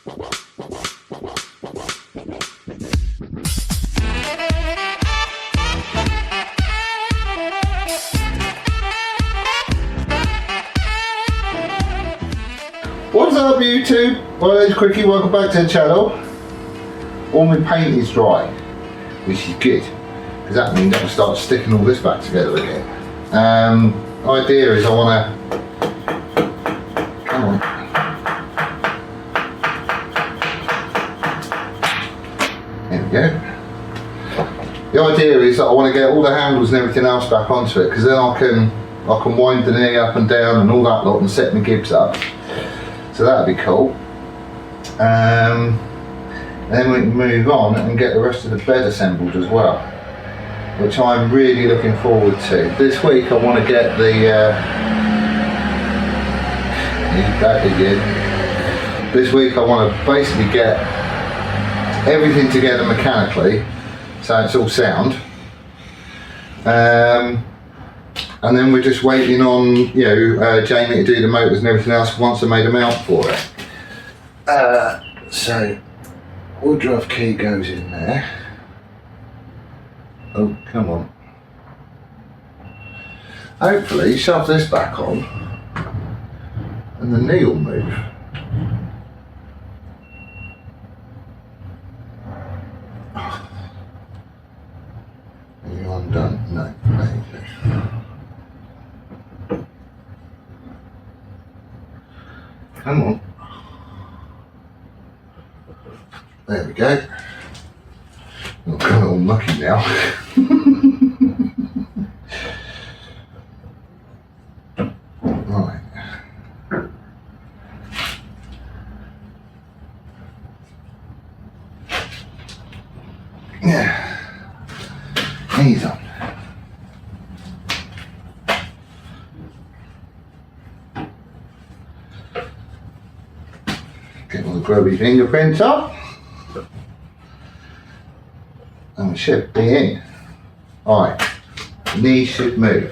What's up YouTube? Well, it's Quickie, welcome back to the channel. All my paint is dry, which is good, because that means I can start sticking all this back together again. Idea is I want to, come on. There we go. The idea is that I want to get all the handles and everything else back onto it, because then I can wind the knee up and down and all that lot and set my gibs up. So that'd be cool. Then we can move on and get the rest of the bed assembled as well, which I'm really looking forward to. This week I want to get the back again. This week I want to basically get everything together mechanically, so it's all sound. And then we're just waiting on, Jamie to do the motors and everything else once I made a mount for it. So, woodruff key goes in there. Oh, come on. Hopefully, shove this back on and the knee will move. Are you undone? No, there you go. Come on. There we go. I'm kind of all mucky now. Right. Yeah. Knees on. Get all the grubby fingerprints off. And we should be in. Alright. Knees should move.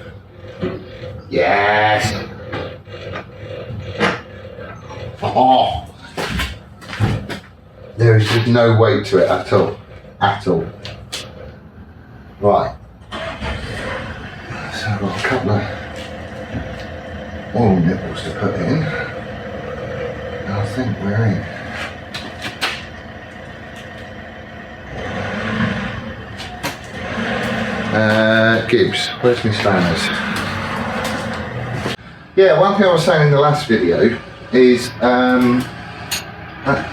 Yes. Oh. There is just no weight to it at all. At all. Right. So I've got a couple of oil nipples to put in. I think we're in. Gibbs, where's my spanners? Yeah, one thing I was saying in the last video is that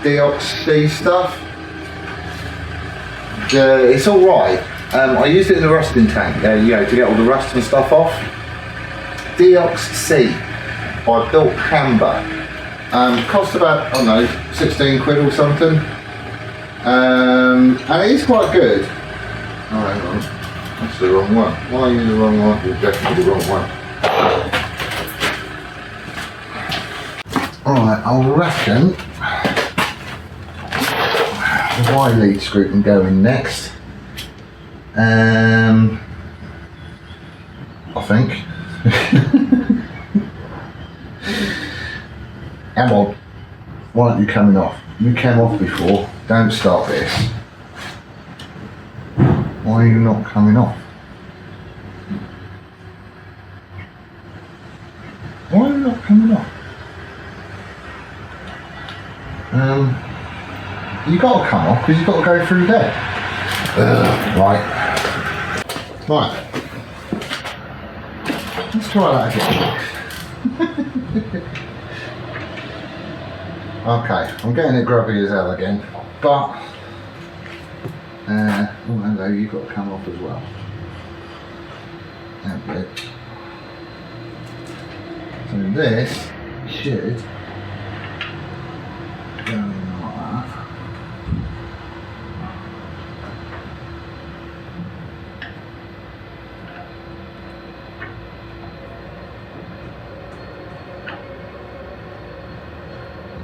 DOXC stuff. It's alright. I used it in the rusting tank, to get all the rust and stuff off. DOXC by Built Camber. Cost about, I don't know, 16 quid or something. And it is quite good. Oh, hang on. That's the wrong one. Why are you the wrong one? You're definitely the wrong one. Alright, I reckon the Y lead screw can go in next. I think. Come on. Why aren't you coming off? You came off before. Don't start this. Why are you not coming off? Why are you not coming off? You got to come off because you've got to go through there. Right. Right. Let's try that again. Okay, I'm getting it grubby as hell again, but oh hello, you've got to come off as well. There we go. So this should go in like that.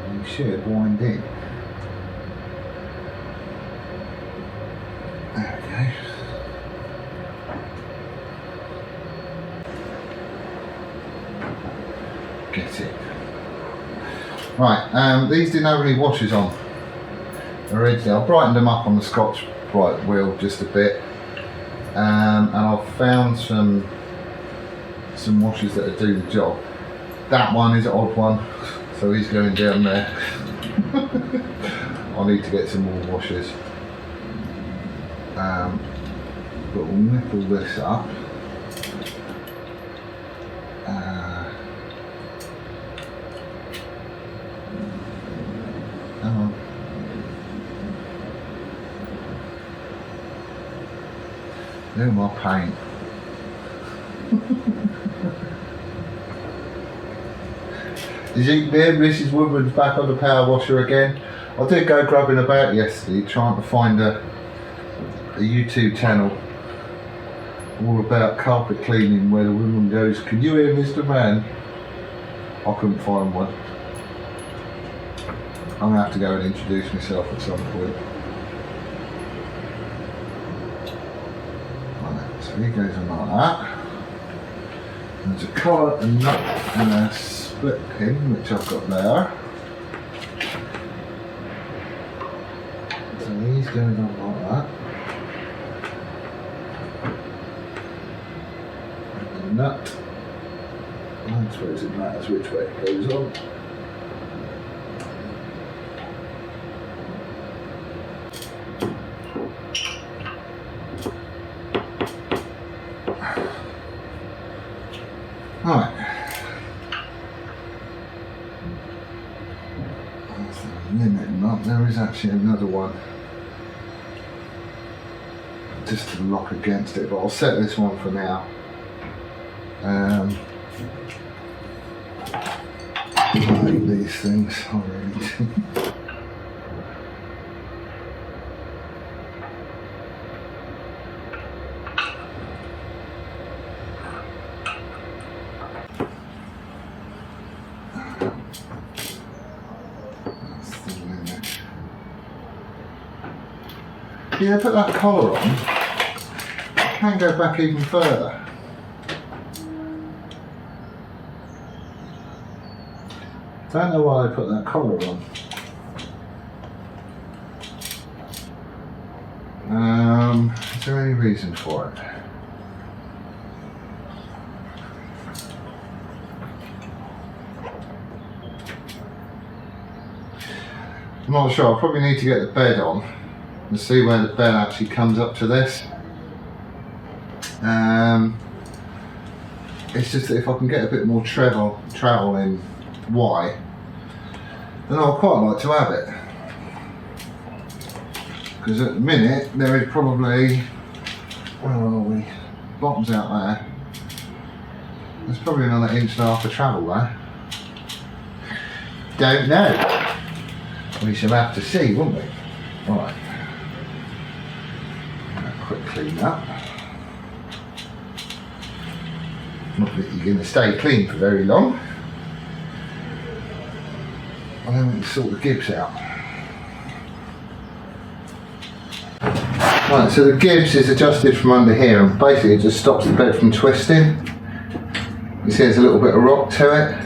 And you should wind in. There we go. Get it. Right, these didn't have any washers on originally. I brightened them up on the Scotch Brite wheel just a bit, and I've found some washers that do the job. That one is an odd one, so he's going down there. I need to get some more washers. But we'll nipple this up. Come on. No more paint. As you can hear, Mrs. Woodward's back on the power washer again. I did go grubbing about yesterday trying to find a YouTube channel all about carpet cleaning where the woman goes, "Can you hear Mr. Man?" I couldn't find one. I'm going to have to go and introduce myself at some point. Right, so he goes on like that. There's a collar, a nut and a split pin which I've got there. So he's going on like that. And the nut. I suppose it matters which way it goes on. Right. That's a limit knot. There is actually another one just to lock against it, but I'll set this one for now. I hate these things, I really do. Yeah, put that collar on. I can go back even further. Don't know why I put that collar on. Is there any reason for it? I'm not sure. I probably need to get the bed on and see where the bed actually comes up to this. It's just that if I can get a bit more travel in Y, then I'd quite like to have it. Because at the minute there is probably, where are we? Bottom's out there. There's probably another inch and a half of travel there. Don't know. We shall have to see, won't we? Right. Quick clean up. Not that you're going to stay clean for very long. And then we can sort the gibs out. Right, so the gibs is adjusted from under here and basically it just stops the bed from twisting. You see there's a little bit of rock to it.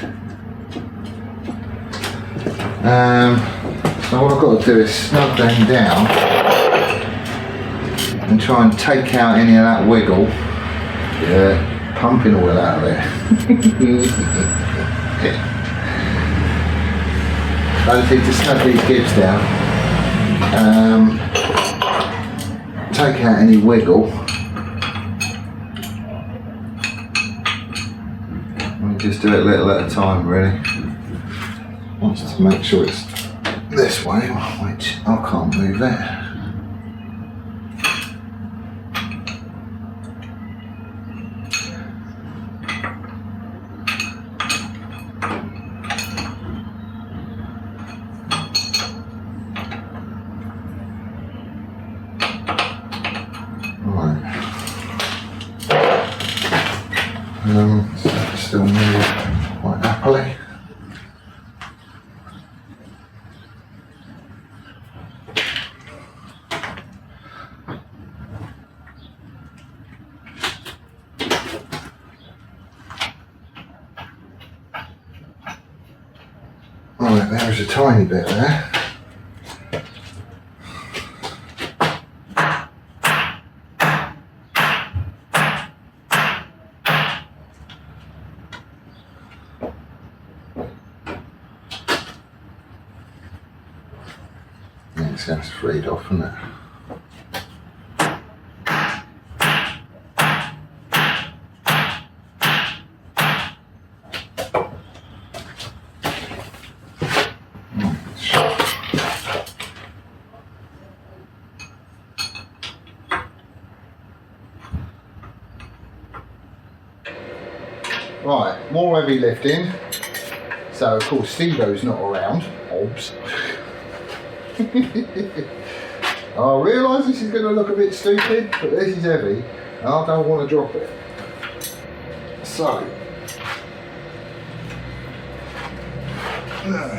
So what I've got to do is snug them down and try and take out any of that wiggle. Yeah, pumping oil out of there. I just need to snug these gibs down, take out any wiggle, and just do it a little at a time really. Just to make sure it's this way, which I can't move that. Still move quite happily. Right, there's a tiny bit there. see that's freed off, isn't it? Right, more heavy lifting. So of course Steve-O's not around. Obs. I realise this is going to look a bit stupid, but this is heavy and I don't want to drop it. So, come on.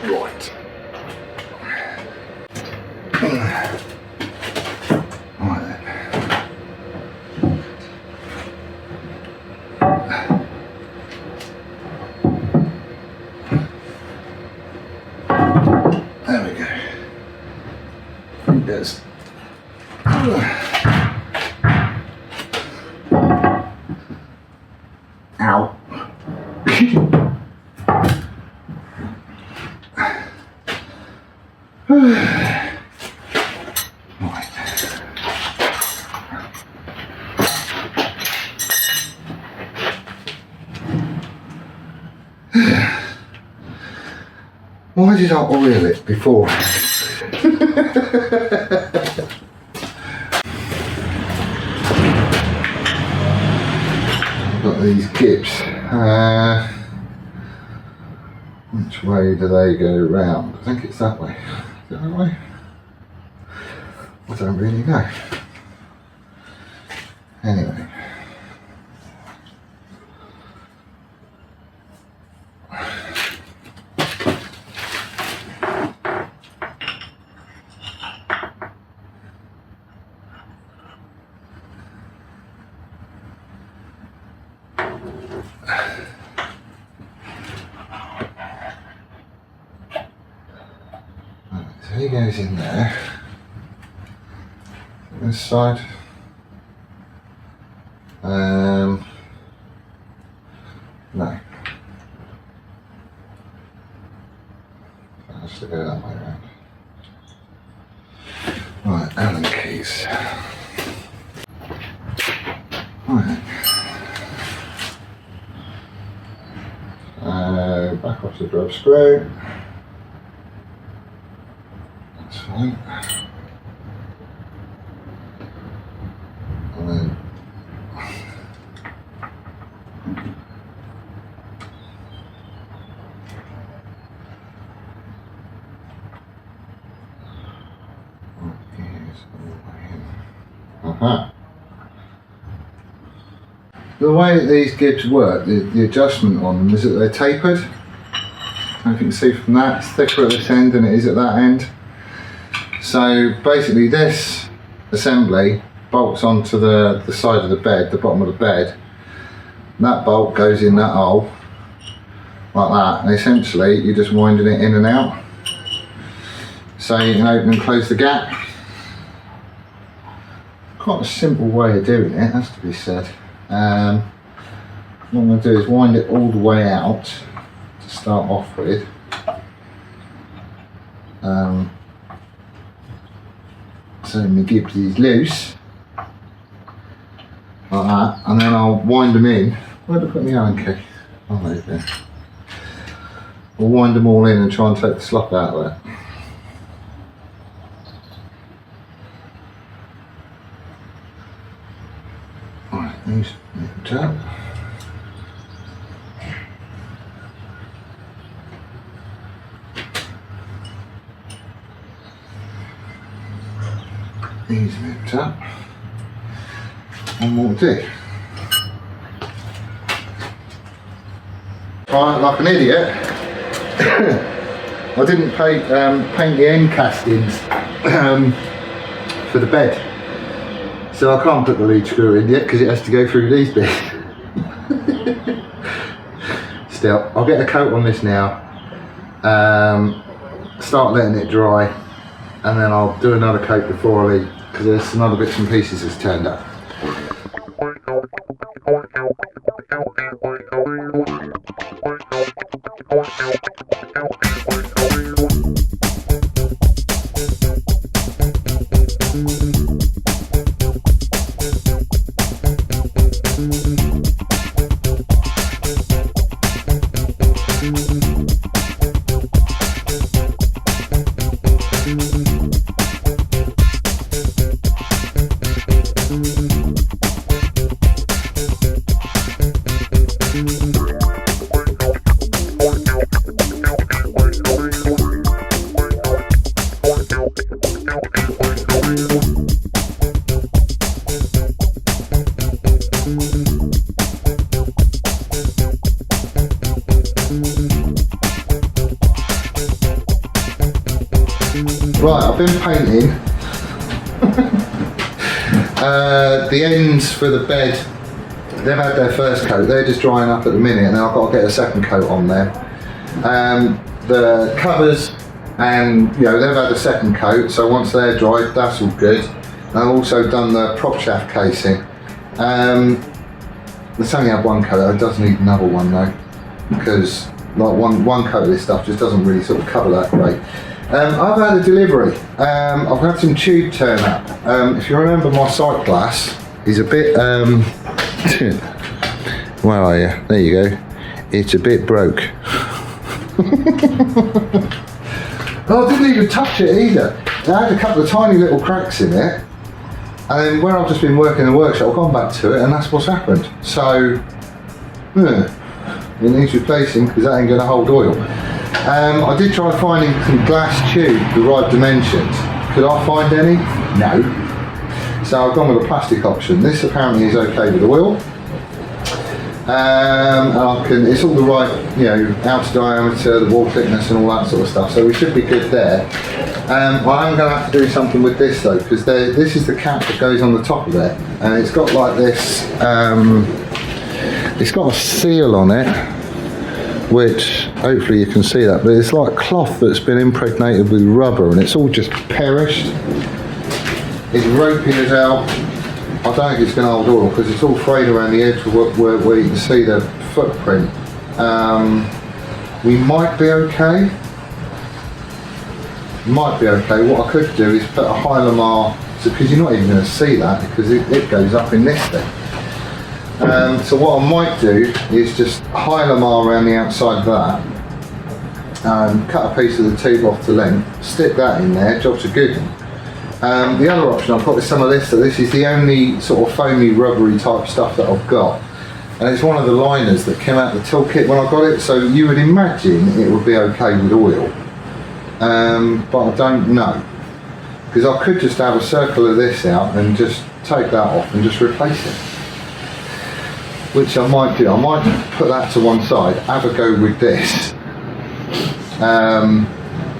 Right. There we go. I think there's ow. Why did I oil it before? I've got these gips. Which way do they go round? I think it's that way. Is it that way? I don't really know. Anyway. So he goes in there. This side. No. Has to go that way around. Right, Allen keys. Right. Back off the drop screw. That's fine. And then the way that these gibs work, the adjustment on them is that they're tapered. If you can see from that, it's thicker at this end than it is at that end. So basically this assembly bolts onto the side of the bed, the bottom of the bed. And that bolt goes in that hole, like that, and essentially you're just winding it in and out. So you can open and close the gap. Quite a simple way of doing it, has to be said. What I'm going to do is wind it all the way out to start off with. So my gibbs is loose, like that, and then I'll wind them in. Where did I put my Allen key? Oh, there you go. I'll wind them all in and try and take the slop out of it. Right, these lift up. These lift up. One more to do. Right, like an idiot, I didn't paint the end castings for the bed. So I can't put the lead screw in yet because it has to go through these bits. Still, I'll get a coat on this now, start letting it dry, and then I'll do another coat before I leave because there's some other bits and pieces that's turned up. I've been painting. The ends for the bed, they've had their first coat, they're just drying up at the minute, and then I've got to get a second coat on there. The covers, and they've had a second coat, so once they're dried, that's all good. And I've also done the prop shaft casing. It's only had one coat, it does need another one though, because like one coat of this stuff just doesn't really sort of cover that great. I've had a delivery. I've had some tube turn up. If you remember, my sight glass is a bit, where are you? There you go. It's a bit broke. Oh, I didn't even touch it either. It had a couple of tiny little cracks in it. And then when I've just been working in the workshop, I've gone back to it and that's what's happened. So, it needs replacing because that ain't going to hold oil. I did try finding some glass tube, the right dimensions. Could I find any? No. So I've gone with a plastic option. This apparently is okay with oil. And it's all the right, outer diameter, the wall thickness and all that sort of stuff. So we should be good there. I am going to have to do something with this though, because this is the cap that goes on the top of it. And it's got like this, it's got a seal on it, which hopefully you can see that, but it's like cloth that's been impregnated with rubber and it's all just perished. It's ropey as hell. I don't think it's going to hold oil because it's all frayed around the edge where you can see the footprint. We might be okay. Might be okay. What I could do is put a Hylamar, because you're not even going to see that because it goes up in this thing. So what I might do is just Hylamar around the outside of that, cut a piece of the tube off to length, stick that in there, job's a good one. The other option I've got is some of this, so this is the only sort of foamy rubbery type stuff that I've got. And it's one of the liners that came out the toolkit when I got it, so you would imagine it would be okay with oil. But I don't know. Because I could just have a circle of this out and just take that off and just replace it. Which I might do. I might put that to one side, have a go with this.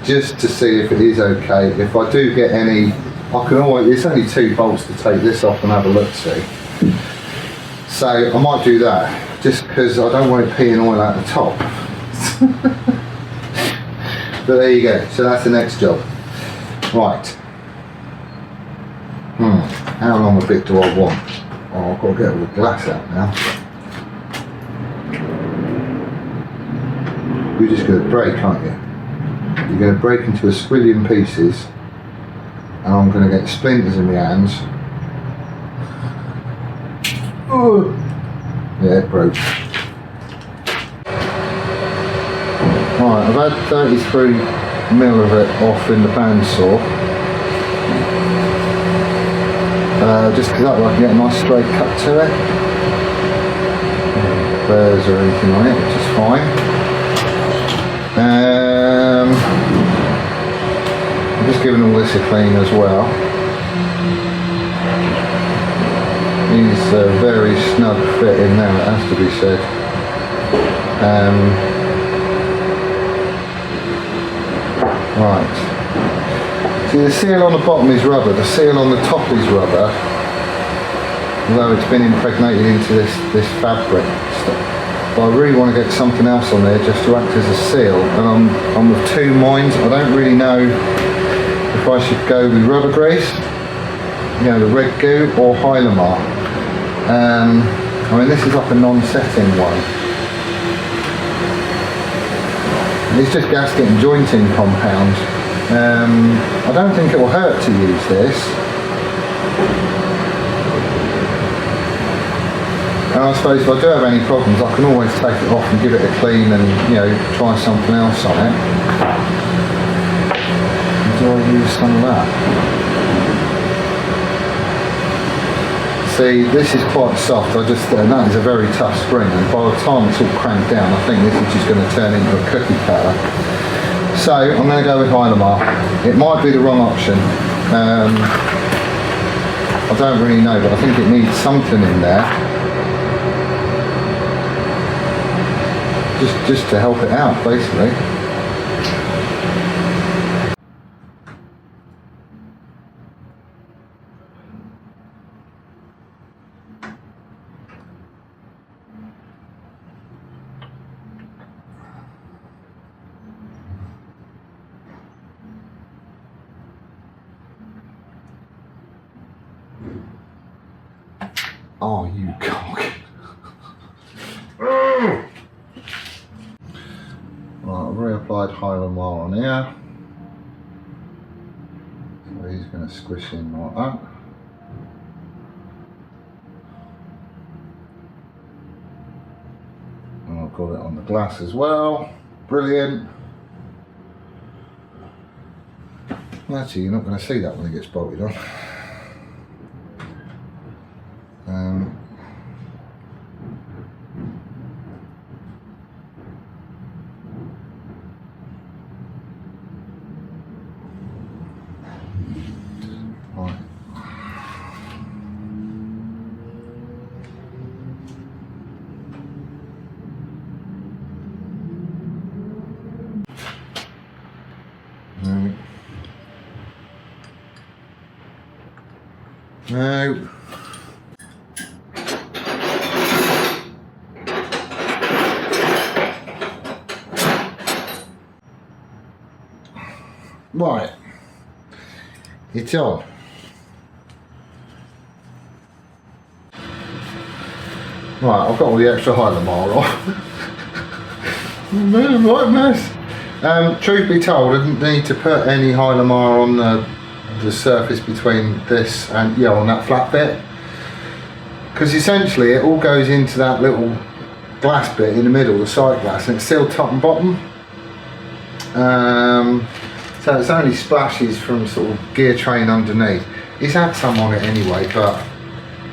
Just to see if it is okay. If I do get any, I can always, it's only 2 bolts to take this off and have a look see. So I might do that, just because I don't want it peeing oil out the top. But there you go, so that's the next job. Right. How long a bit do I want? Oh, I've got to get all the glass out now. You're just going to break, aren't you? You're going to break into a squillion pieces, and I'm going to get splinters in my hands. Oh. Yeah, it broke. Right, I've had 33mm of it off in the bandsaw. Just because that way I can get a nice straight cut to it. No burrs or anything on it, which is fine. I'm just giving all this a clean as well. He's a very snug fit in there, it has to be said. Right. See, the seal on the bottom is rubber, the seal on the top is rubber, although it's been impregnated into this fabric stuff. But I really want to get something else on there just to act as a seal, and I'm of 2 minds. I don't really know if I should go with rubber grease, the red goo, or Hylamar. I mean, this is like a non-setting one. It's just gasket and jointing compound. I don't think it will hurt to use this. And I suppose if I do have any problems, I can always take it off and give it a clean and, try something else on it. And do I use some of that? See, this is quite soft, and that is a very tough spring, and by the time it's all cranked down, I think this is just going to turn into a cookie cutter. So, I'm going to go with Hylamar. It might be the wrong option. I don't really know, but I think it needs something in there. Just to help it out, basically. Oh, you cock. Right, I've reapplied Highland wire on here. So he's going to squish in like that. And I've got it on the glass as well. Brilliant. Well, actually, you're not going to see that when it gets bolted on. Right. No. Right. It's on. Right, I've got all the extra Highland wire off. Man, what a mess. Truth be told, I didn't need to put any Highland wire on the surface between this and, yeah, on that flat bit. Because essentially it all goes into that little glass bit in the middle, the side glass, and it's still top and bottom. So it's only splashes from sort of gear train underneath. It's had some on it anyway, but,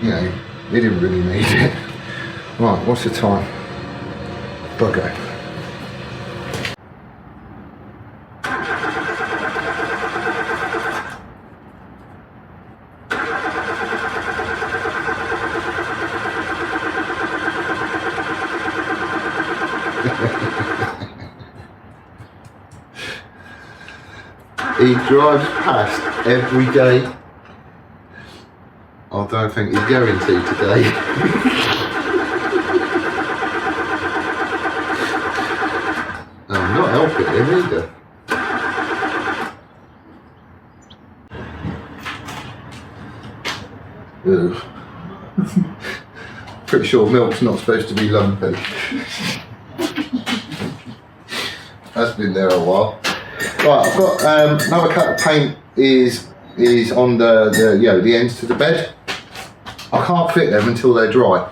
you know, it didn't really need it. Right, what's the time? Bugger. He drives past every day. I don't think he's going to today. I'm not helping him either. Ugh. Pretty sure milk's not supposed to be lumpy. That's been there a while. Right, I've got another coat of paint is on the ends to the bed. I can't fit them until they're dry,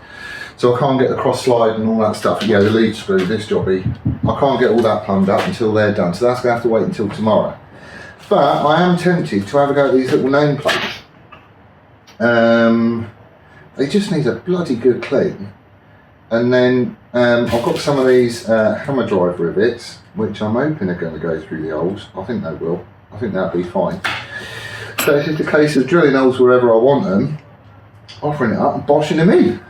so I can't get the cross slide and all that stuff. You know, the lead screw, this jobby. I can't get all that plumbed up until they're done, so that's going to have to wait until tomorrow. But I am tempted to have a go at these little name plates. They just need a bloody good clean. And then I've got some of these hammer drive rivets, which I'm hoping are going to go through the holes. I think they will. I think that'll be fine. So it's just a case of drilling holes wherever I want them, offering it up and boshing them in.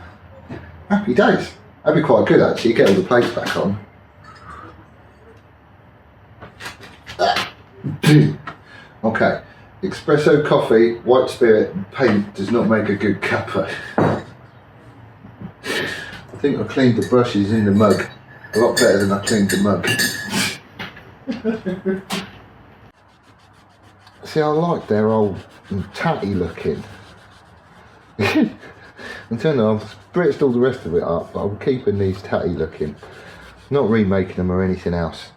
Happy days. That'd be quite good actually, get all the plates back on. Okay, espresso coffee, white spirit and paint does not make a good cuppa. I think I cleaned the brushes in the mug a lot better than I cleaned the mug. See, I like their old tatty looking. I'm telling you, I've spritzed all the rest of it up, but I'm keeping these tatty looking. Not remaking them or anything else.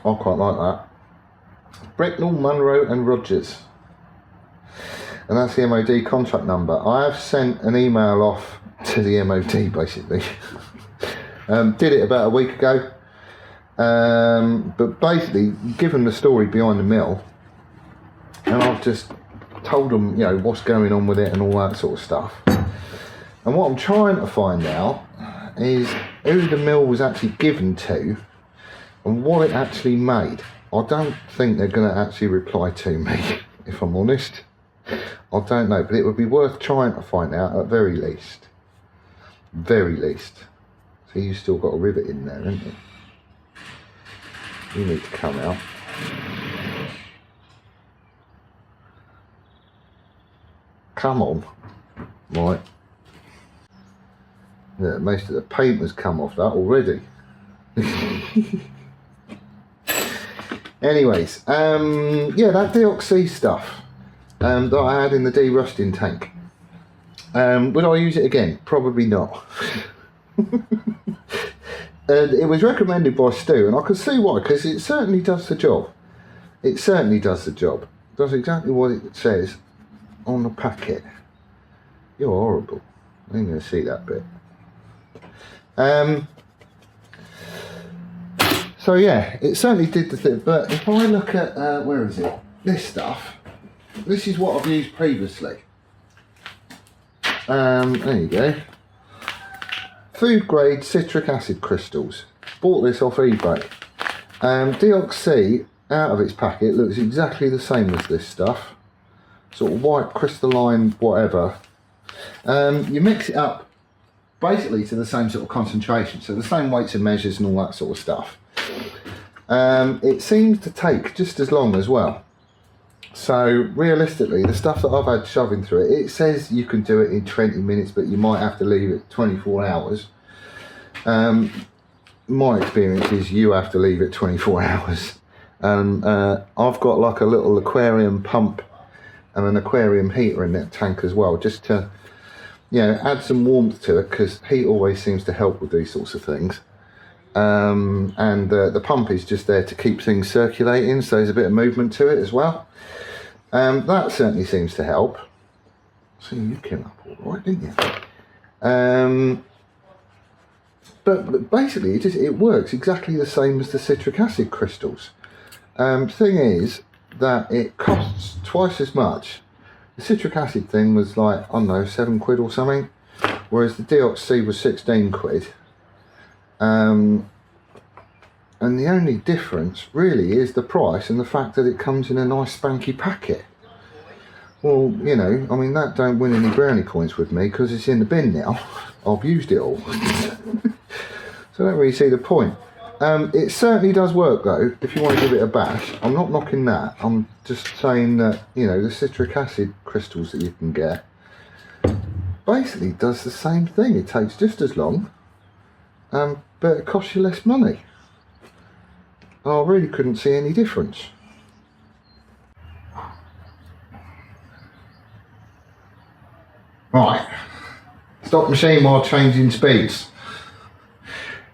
I quite like that. Brecknell, Munro and Rogers. And that's the MOD contract number. I have sent an email off to the MOD basically. Did it about a week ago. But basically, given the story behind the mill, and I've just told them, you know, what's going on with it and all that sort of stuff. And what I'm trying to find out is who the mill was actually given to and what it actually made. I don't think they're going to actually reply to me, if I'm honest. I don't know, but it would be worth trying to find out at very least. Very least. So you've still got a rivet in there, haven't you? You need to come out. Come on. Right. Yeah, most of the paint has come off that already. Anyways, yeah, that DOC stuff that I had in the de-rusting tank. Would I use it again? Probably not. And it was recommended by Stu, and I can see why, because it certainly does the job. It certainly does the job. It does exactly what it says on the packet. You're horrible. I ain't going to see that bit. So yeah, it certainly did the thing. But if I look at, where is it? This stuff. This is what I've used previously. There you go. Food grade citric acid crystals. Bought this off eBay. DOC out of its packet looks exactly the same as this stuff. Sort of white crystalline whatever. You mix it up basically to the same sort of concentration, so the same weights and measures and all that sort of stuff. It seems to take just as long as well. So realistically, the stuff that I've had shoving through it, it says you can do it in 20 minutes, but you might have to leave it 24 hours. My experience is you have to leave it 24 hours. And I've got like a little aquarium pump and an aquarium heater in that tank as well, just to, you know, add some warmth to it, because heat always seems to help with these sorts of things. The pump is just there to keep things circulating, so there's a bit of movement to it as well. That certainly seems to help. So you came up all right, didn't you? But basically it works exactly the same as the citric acid crystals. Thing is that it costs twice as much. The citric acid thing was like, I don't know, £7 or something, whereas the DOC was 16 quid. And the only difference really is the price and the fact that it comes in a nice spanky packet. Well, you know, I mean, that don't win any brownie points with me because it's in the bin now. I've used it all. So I don't really see the point. It certainly does work though, if you want to give it a bash. I'm not knocking that. I'm just saying that, you know, the citric acid crystals that you can get basically does the same thing. It takes just as long, but it costs you less money. I really couldn't see any difference. Right, stop machine while changing speeds.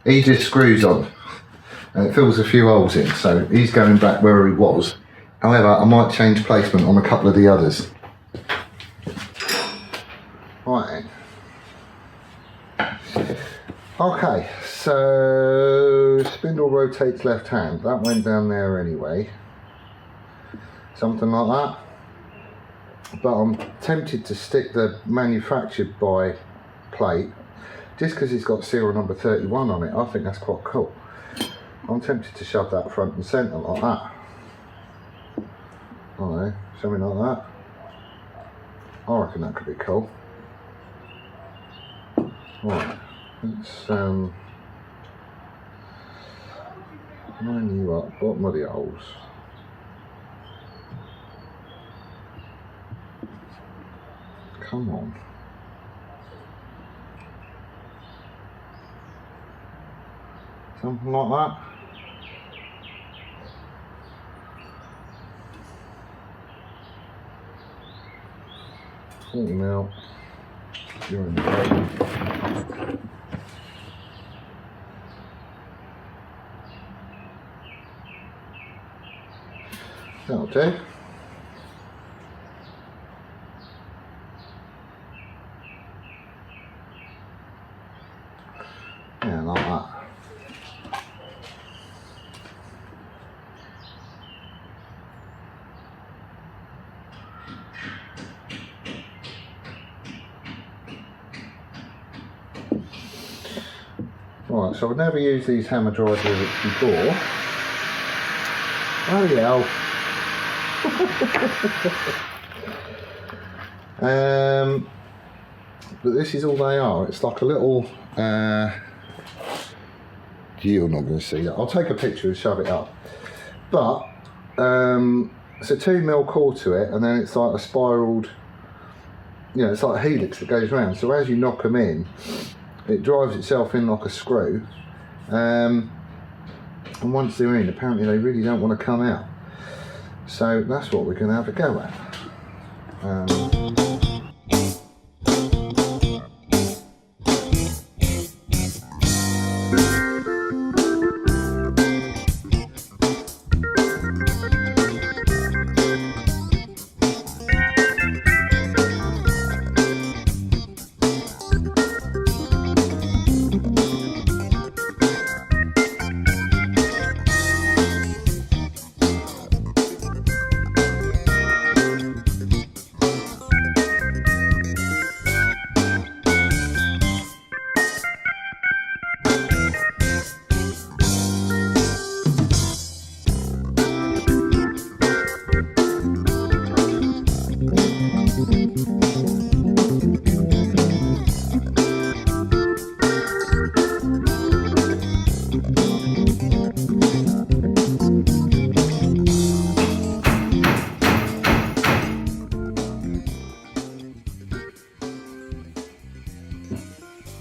He just screws on and it fills a few holes in, so he's going back where he was. However, I might change placement on a couple of the others. Right then. Okay, so spindle rotates left hand. That went down there anyway. Something like that. But I'm tempted to stick the manufactured by plate just because it's got serial number 31 on it. I think that's quite cool. I'm tempted to shove that front and centre like that. I don't know, something like that. I reckon that could be cool. Right, let's line you up, bottom of the holes. Come on. Something like that. Now, you're in the way. That'll do. Yeah, like that. Right, so I've never used these hammer drive rivets before. Oh yeah. But this is all they are. It's like a little you're not going to see that. I'll take a picture and shove it up. But it's a 2mm core to it, and then it's like a spiraled, you know, it's like a helix that goes round. So as you knock them in, it drives itself in like a screw. And once they're in, apparently they really don't want to come out. So that's what we're going to have a go at.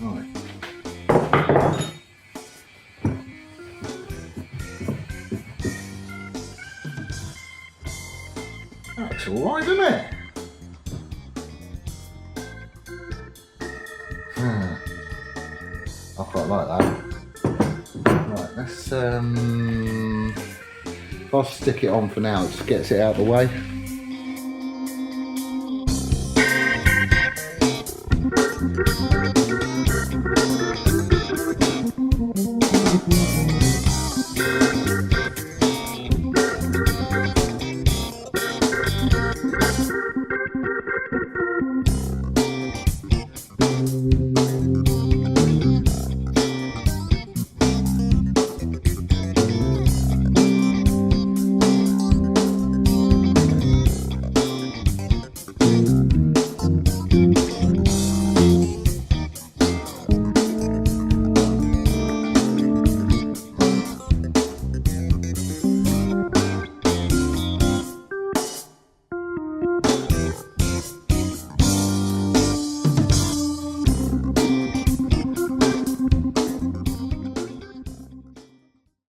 Right. That's alright, isn't it? I quite like that. Right, let's I'll stick it on for now, it just gets it out of the way.